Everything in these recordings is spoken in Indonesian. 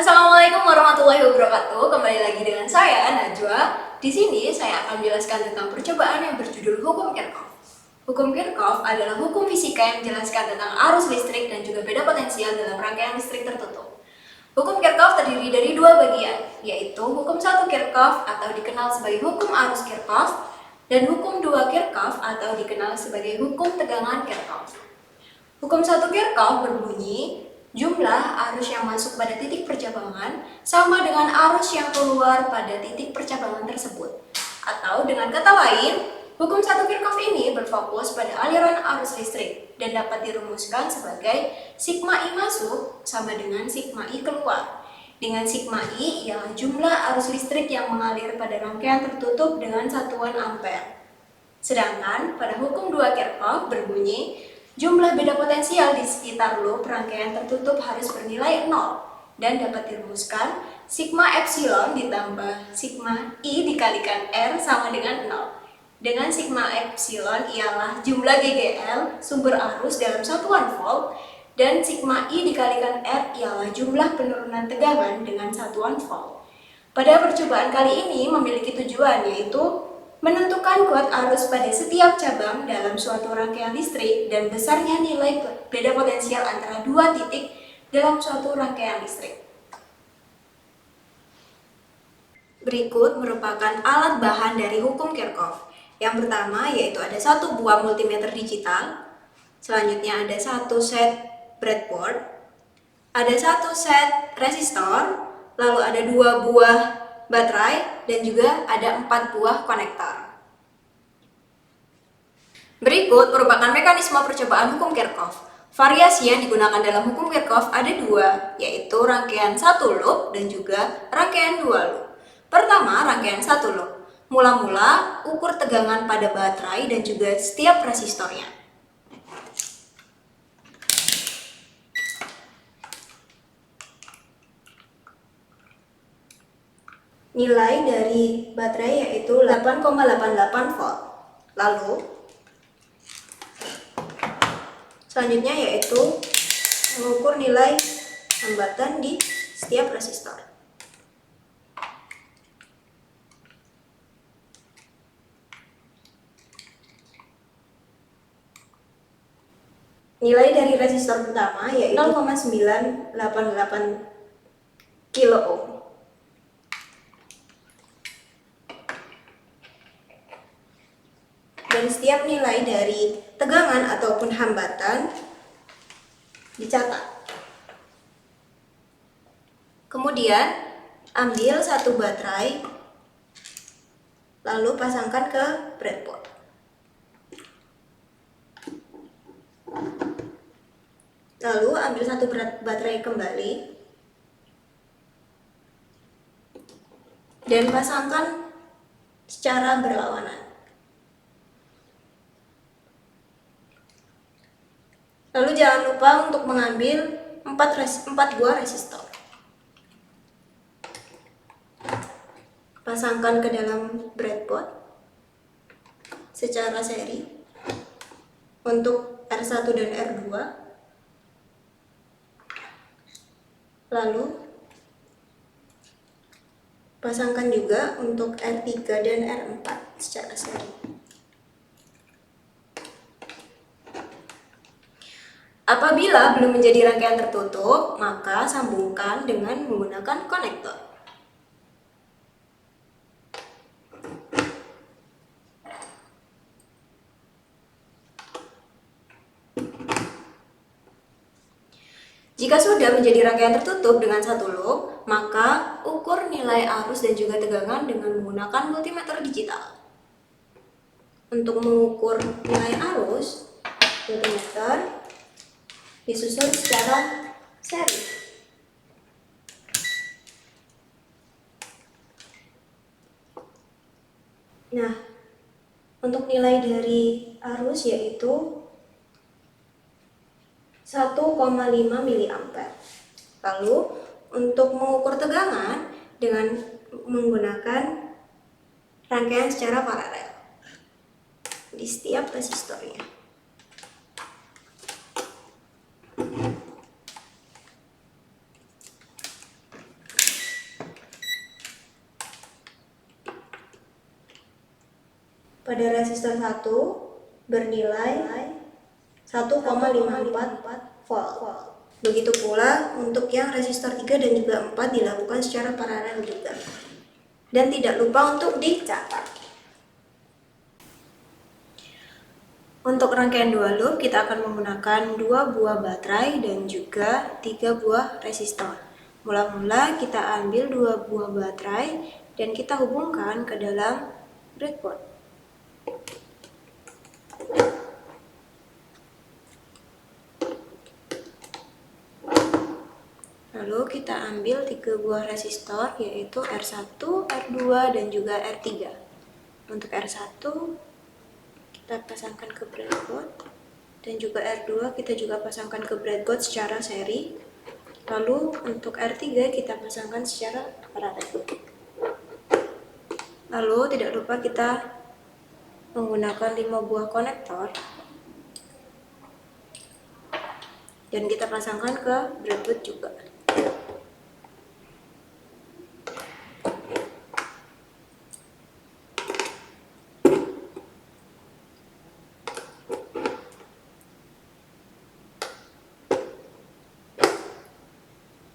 Assalamualaikum warahmatullahi wabarakatuh. Kembali lagi dengan saya Najwa. Di sini saya akan menjelaskan tentang percobaan yang berjudul Hukum Kirchhoff. Hukum Kirchhoff adalah hukum fisika yang menjelaskan tentang arus listrik dan juga beda potensial dalam rangkaian listrik tertutup. Hukum Kirchhoff terdiri dari dua bagian, yaitu hukum satu Kirchhoff atau dikenal sebagai hukum arus Kirchhoff dan hukum dua Kirchhoff atau dikenal sebagai hukum tegangan Kirchhoff. Hukum satu Kirchhoff berbunyi, jumlah arus yang masuk pada titik percabangan sama dengan arus yang keluar pada titik percabangan tersebut. Atau dengan kata lain, hukum satu Kirchhoff ini berfokus pada aliran arus listrik dan dapat dirumuskan sebagai sigma I masuk sama dengan sigma I keluar. Dengan sigma I ialah jumlah arus listrik yang mengalir pada rangkaian tertutup dengan satuan ampere. Sedangkan pada hukum 2 Kirchhoff berbunyi, jumlah beda potensial di sekitar loop rangkaian tertutup harus bernilai 0 dan dapat dirumuskan sigma epsilon ditambah sigma I dikalikan R sama dengan 0. Dengan sigma epsilon ialah jumlah GGL sumber arus dalam satuan volt dan sigma I dikalikan R ialah jumlah penurunan tegangan dengan satuan volt. Pada percobaan kali ini memiliki tujuan yaitu menentukan kuat arus pada setiap cabang dalam suatu rangkaian listrik dan besarnya nilai beda potensial antara dua titik dalam suatu rangkaian listrik. Berikut merupakan alat bahan dari hukum Kirchhoff. Yang pertama yaitu ada satu buah multimeter digital, selanjutnya ada satu set breadboard, ada satu set resistor, lalu ada 2 buah baterai, dan juga ada 4 buah konektor. Berikut merupakan mekanisme percobaan hukum Kirchhoff. Variasi yang digunakan dalam hukum Kirchhoff ada 2, yaitu rangkaian 1 loop dan juga rangkaian 2 loop. Pertama, rangkaian 1 loop. Mula-mula, ukur tegangan pada baterai dan juga setiap resistornya. Nilai dari baterai yaitu 8,88 volt. Lalu selanjutnya yaitu mengukur nilai hambatan di setiap resistor. Nilai dari resistor pertama yaitu 0,988 kilo ohm. Dan setiap nilai dari tegangan ataupun hambatan dicatat. Kemudian ambil satu baterai lalu pasangkan ke breadboard. Lalu ambil satu baterai kembali dan pasangkan secara berlawanan. Lalu jangan lupa untuk mengambil 4 buah resistor. Pasangkan ke dalam breadboard secara seri untuk R1 dan R2. Lalu pasangkan juga untuk R3 dan R4 secara seri. Apabila belum menjadi rangkaian tertutup, maka sambungkan dengan menggunakan konektor. Jika sudah menjadi rangkaian tertutup dengan satu loop, maka ukur nilai arus dan juga tegangan dengan menggunakan multimeter digital. Untuk mengukur nilai arus, multimeter disusun secara seri. Nah, untuk nilai dari arus yaitu 1,5 mA. Lalu untuk mengukur tegangan dengan menggunakan rangkaian secara paralel di setiap resistornya. pada resistor 1 bernilai 1,54 volt. Begitu pula untuk yang resistor 3 dan juga 4 dilakukan secara paralel juga. Dan tidak lupa untuk dicatat. Untuk rangkaian 2 loop kita akan menggunakan 2 buah baterai dan juga 3 buah resistor. Mula-mula kita ambil 2 buah baterai dan kita hubungkan ke dalam breadboard. Lalu kita ambil 3 buah resistor yaitu R1, R2, dan juga R3. Untuk R1 kita pasangkan ke breadboard dan juga R2 kita juga pasangkan ke breadboard secara seri. Lalu untuk R3 kita pasangkan secara paralel. Lalu tidak lupa kita menggunakan 5 buah konektor dan kita pasangkan ke breadboard juga.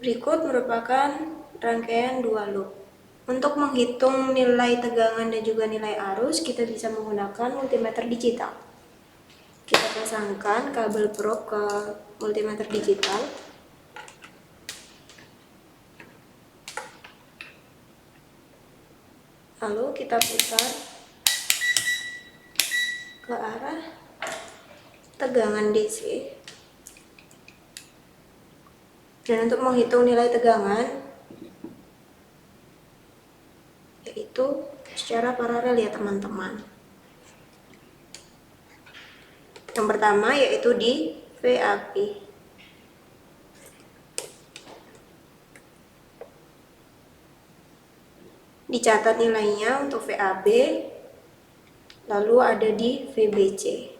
Berikut merupakan rangkaian 2 loop. Untuk menghitung nilai tegangan dan juga nilai arus, kita bisa menggunakan multimeter digital. Kita pasangkan kabel probe ke multimeter digital. Lalu kita putar ke arah tegangan DC. Dan untuk menghitung nilai tegangan, yaitu secara paralel ya teman-teman. Yang pertama yaitu di VAB. Dicatat nilainya untuk VAB, lalu ada di VBC.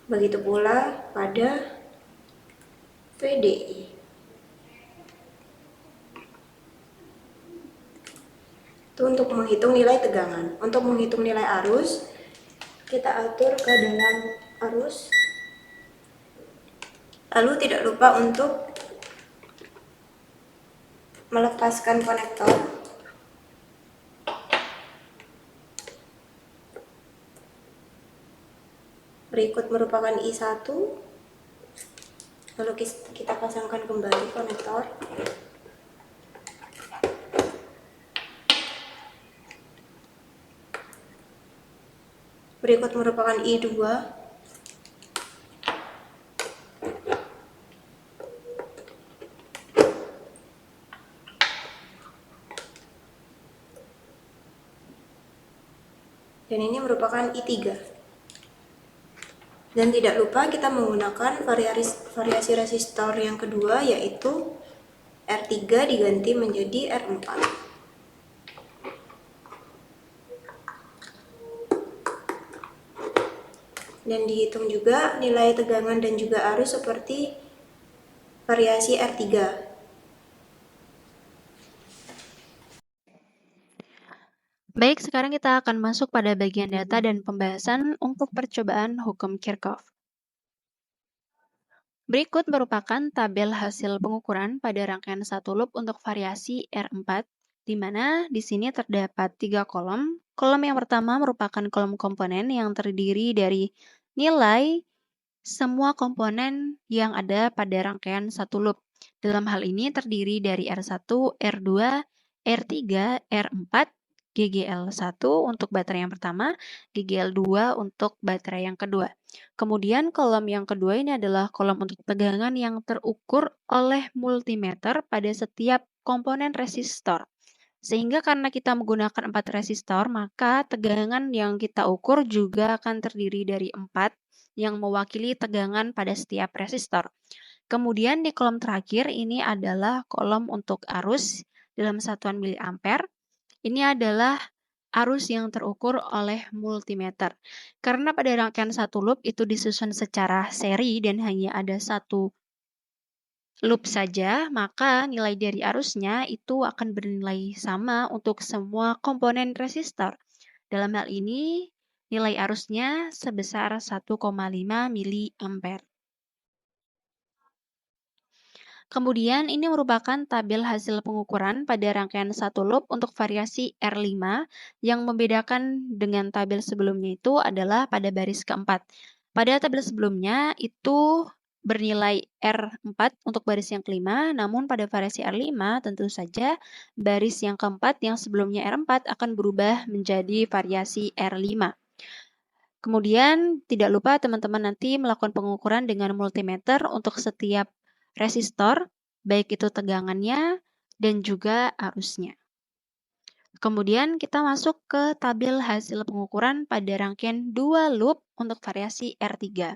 Begitu pula pada VDI. Itu untuk menghitung nilai tegangan. Untuk menghitung nilai arus, kita atur ke dalam arus. Lalu tidak lupa untuk melepaskan konektor. Berikut merupakan I1. Lalu kita pasangkan kembali konektor. Berikut merupakan I2. Dan ini merupakan I3. Dan tidak lupa kita menggunakan variasi resistor yang kedua yaitu R3 diganti menjadi R4. Dan dihitung juga nilai tegangan dan juga arus seperti variasi R3. Baik, sekarang kita akan masuk pada bagian data dan pembahasan untuk percobaan hukum Kirchhoff. Berikut merupakan tabel hasil pengukuran pada rangkaian satu loop untuk variasi R4, di mana di sini terdapat 3 kolom. Kolom yang pertama merupakan kolom komponen yang terdiri dari nilai semua komponen yang ada pada rangkaian satu loop. Dalam hal ini terdiri dari R1, R2, R3, R4, GGL1 untuk baterai yang pertama, GGL2 untuk baterai yang kedua. Kemudian kolom yang kedua ini adalah kolom untuk tegangan yang terukur oleh multimeter pada setiap komponen resistor. Sehingga karena kita menggunakan 4 resistor, maka tegangan yang kita ukur juga akan terdiri dari 4 yang mewakili tegangan pada setiap resistor. Kemudian di kolom terakhir ini adalah kolom untuk arus dalam satuan miliampere. Ini adalah arus yang terukur oleh multimeter. Karena pada rangkaian satu loop itu disusun secara seri dan hanya ada satu loop saja, maka nilai dari arusnya itu akan bernilai sama untuk semua komponen resistor. Dalam hal ini, nilai arusnya sebesar 1,5 mA. Kemudian ini merupakan tabel hasil pengukuran pada rangkaian satu loop untuk variasi R5. Yang membedakan dengan tabel sebelumnya itu adalah pada baris keempat. Pada tabel sebelumnya itu bernilai R4 untuk baris yang kelima, namun pada variasi R5 tentu saja baris yang keempat yang sebelumnya R4 akan berubah menjadi variasi R5. Kemudian tidak lupa teman-teman nanti melakukan pengukuran dengan multimeter untuk setiap resistor, baik itu tegangannya dan juga arusnya. Kemudian kita masuk ke tabel hasil pengukuran pada rangkaian 2 loop untuk variasi R3.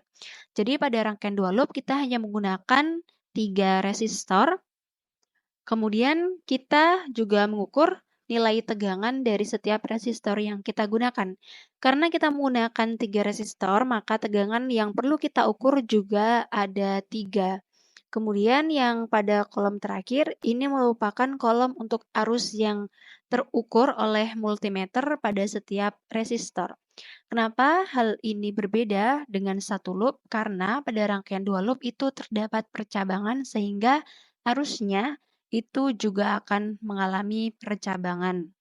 Jadi pada rangkaian 2 loop kita hanya menggunakan 3 resistor. Kemudian kita juga mengukur nilai tegangan dari setiap resistor yang kita gunakan. Karena kita menggunakan 3 resistor, maka tegangan yang perlu kita ukur juga ada 3. Kemudian yang pada kolom terakhir, ini merupakan kolom untuk arus yang terukur oleh multimeter pada setiap resistor. Kenapa hal ini berbeda dengan satu loop? Karena pada rangkaian 2 loop itu terdapat percabangan sehingga arusnya itu juga akan mengalami percabangan.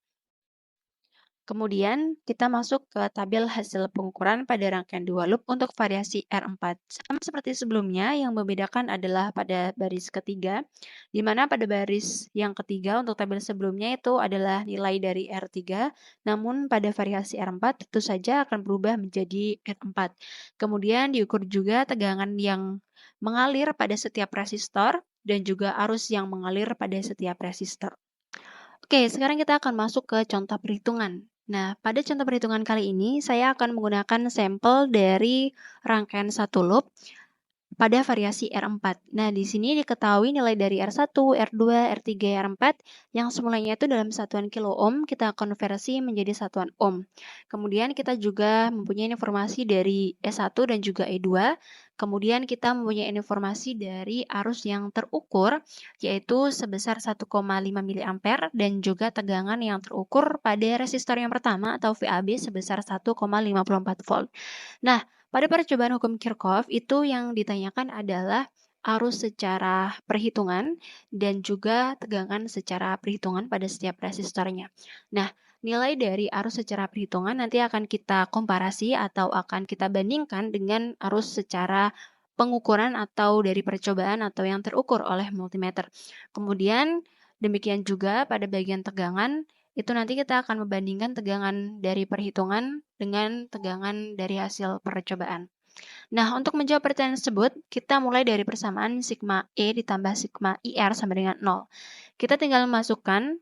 Kemudian kita masuk ke tabel hasil pengukuran pada rangkaian 2 loop untuk variasi R4. Sama seperti sebelumnya, yang membedakan adalah pada baris ketiga, di mana pada baris yang ketiga untuk tabel sebelumnya itu adalah nilai dari R3, namun pada variasi R4 tentu saja akan berubah menjadi R4. Kemudian diukur juga tegangan yang mengalir pada setiap resistor dan juga arus yang mengalir pada setiap resistor. Oke, sekarang kita akan masuk ke contoh perhitungan. Nah, pada contoh perhitungan kali ini, saya akan menggunakan sampel dari rangkaian satu loop pada variasi R4. Nah, di sini diketahui nilai dari R1, R2, R3, R4 yang semulanya itu dalam satuan kilo ohm, kita konversi menjadi satuan ohm. Kemudian kita juga mempunyai informasi dari E1 dan juga E2. Kemudian kita mempunyai informasi dari arus yang terukur, yaitu sebesar 1,5 mA dan juga tegangan yang terukur pada resistor yang pertama atau VAB sebesar 1,54 volt. Nah, pada percobaan hukum Kirchhoff itu yang ditanyakan adalah arus secara perhitungan dan juga tegangan secara perhitungan pada setiap resistornya. Nah, nilai dari arus secara perhitungan nanti akan kita komparasi atau akan kita bandingkan dengan arus secara pengukuran atau dari percobaan atau yang terukur oleh multimeter. Kemudian demikian juga pada bagian tegangan itu nanti kita akan membandingkan tegangan dari perhitungan dengan tegangan dari hasil percobaan. Nah, untuk menjawab pertanyaan tersebut, kita mulai dari persamaan sigma E ditambah sigma IR sama dengan 0. Kita tinggal masukkan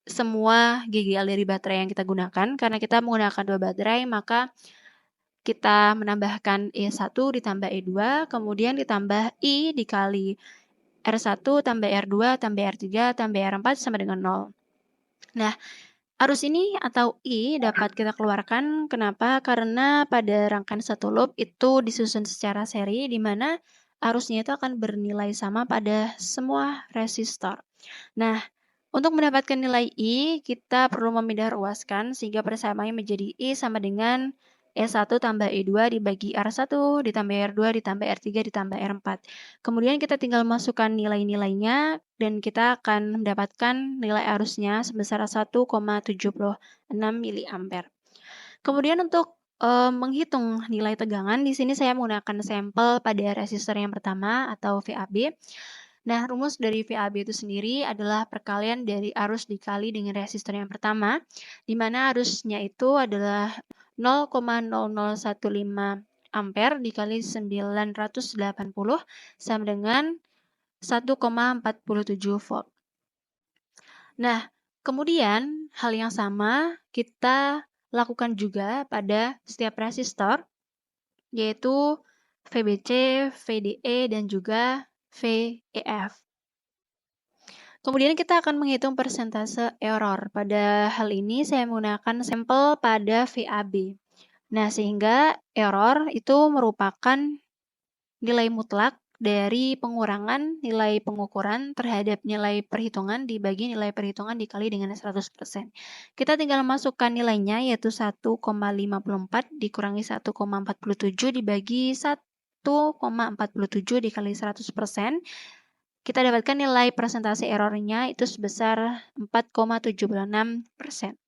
semua GGL dari baterai yang kita gunakan. Karena kita menggunakan 2 baterai, maka kita menambahkan E1 ditambah E2, kemudian ditambah I dikali R1 tambah R2 tambah R3 tambah R4 sama dengan 0. Nah, arus ini atau I dapat kita keluarkan. Kenapa? Karena pada rangkaian satu loop itu disusun secara seri, di mana arusnya itu akan bernilai sama pada semua resistor. Nah, untuk mendapatkan nilai I, kita perlu memindah ruaskan sehingga persamaannya menjadi I sama dengan E1 tambah E2 dibagi R1 ditambah R2 ditambah R3 ditambah R4. Kemudian kita tinggal masukkan nilai-nilainya dan kita akan mendapatkan nilai arusnya sebesar 1,76 mA. Kemudian untuk menghitung nilai tegangan, di sini saya menggunakan sampel pada resistor yang pertama atau VAB. Nah, rumus dari VAB itu sendiri adalah perkalian dari arus dikali dengan resistor yang pertama, di mana arusnya itu adalah 0,0015 ampere dikali 980 sama dengan 1,47 volt. Nah, kemudian hal yang sama kita lakukan juga pada setiap resistor, yaitu VBC, VDE, dan juga VEF. Kemudian kita akan menghitung persentase error. Pada hal ini saya menggunakan sampel pada VAB. Nah, sehingga error itu merupakan nilai mutlak dari pengurangan nilai pengukuran terhadap nilai perhitungan dibagi nilai perhitungan dikali dengan 100%. Kita tinggal masukkan nilainya, yaitu 1,54 dikurangi 1,47 dibagi 1,47 dikali 100%. Kita dapatkan nilai persentase errornya itu sebesar 4,76%.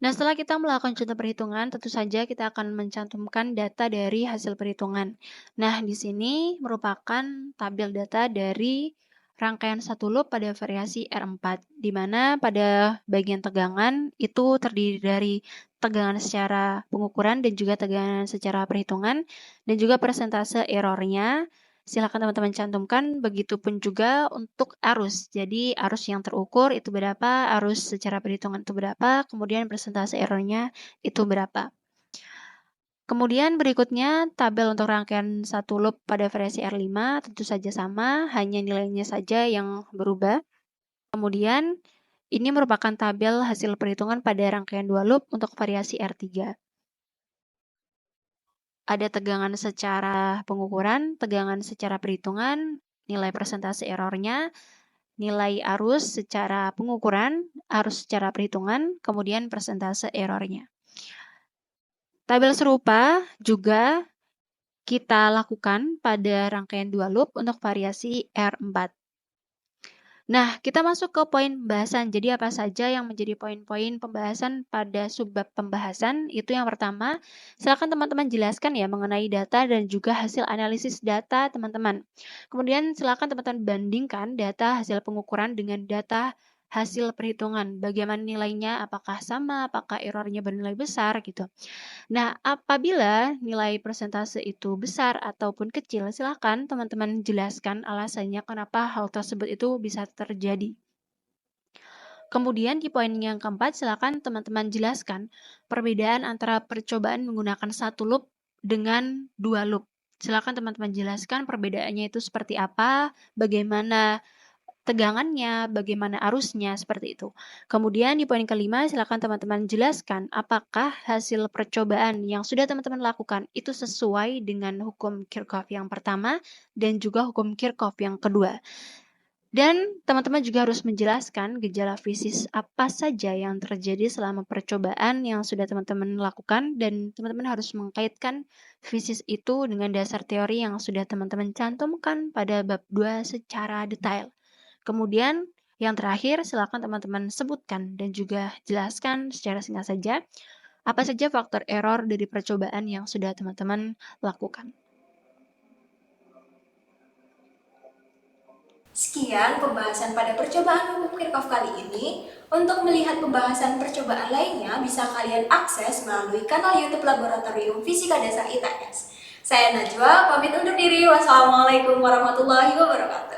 Nah, setelah kita melakukan contoh perhitungan, tentu saja kita akan mencantumkan data dari hasil perhitungan. Nah, di sini merupakan tabel data dari rangkaian satu loop pada variasi R4, di mana pada bagian tegangan itu terdiri dari tegangan secara pengukuran dan juga tegangan secara perhitungan, dan juga persentase errornya. Silakan teman-teman cantumkan, begitupun juga untuk arus. Jadi arus yang terukur itu berapa, arus secara perhitungan itu berapa, kemudian persentase errornya itu berapa. Kemudian berikutnya tabel untuk rangkaian satu loop pada variasi R5 tentu saja sama, hanya nilainya saja yang berubah. Kemudian ini merupakan tabel hasil perhitungan pada rangkaian dua loop untuk variasi R3. Ada tegangan secara pengukuran, tegangan secara perhitungan, nilai persentase errornya, nilai arus secara pengukuran, arus secara perhitungan, kemudian persentase errornya. Tabel serupa juga kita lakukan pada rangkaian dua loop untuk variasi R4. Nah, kita masuk ke poin pembahasan. Jadi apa saja yang menjadi poin-poin pembahasan pada subbab pembahasan? Itu yang pertama, silakan teman-teman jelaskan ya mengenai data dan juga hasil analisis data teman-teman. Kemudian silakan teman-teman bandingkan data hasil pengukuran dengan data hasil perhitungan. Bagaimana nilainya, apakah sama, apakah errornya bernilai besar gitu. Nah, apabila nilai persentase itu besar ataupun kecil, silakan teman-teman jelaskan alasannya kenapa hal tersebut itu bisa terjadi. Kemudian di poin yang keempat, silakan teman-teman jelaskan perbedaan antara percobaan menggunakan satu loop dengan dua loop. Silakan teman-teman jelaskan perbedaannya itu seperti apa, bagaimana tegangannya, bagaimana arusnya, seperti itu. Kemudian di poin kelima, silakan teman-teman jelaskan apakah hasil percobaan yang sudah teman-teman lakukan itu sesuai dengan hukum Kirchhoff yang pertama dan juga hukum Kirchhoff yang kedua. Dan teman-teman juga harus menjelaskan gejala fisis apa saja yang terjadi selama percobaan yang sudah teman-teman lakukan, dan teman-teman harus mengkaitkan fisis itu dengan dasar teori yang sudah teman-teman cantumkan pada bab 2 secara detail. Kemudian yang terakhir, silakan teman-teman sebutkan dan juga jelaskan secara singkat saja apa saja faktor error dari percobaan yang sudah teman-teman lakukan. Sekian pembahasan pada percobaan hukum Kirchhoff kali ini. Untuk melihat pembahasan percobaan lainnya, bisa kalian akses melalui kanal YouTube Laboratorium Fisika Dasar ITS. Saya Najwa, pamit undur diri. Wassalamualaikum warahmatullahi wabarakatuh.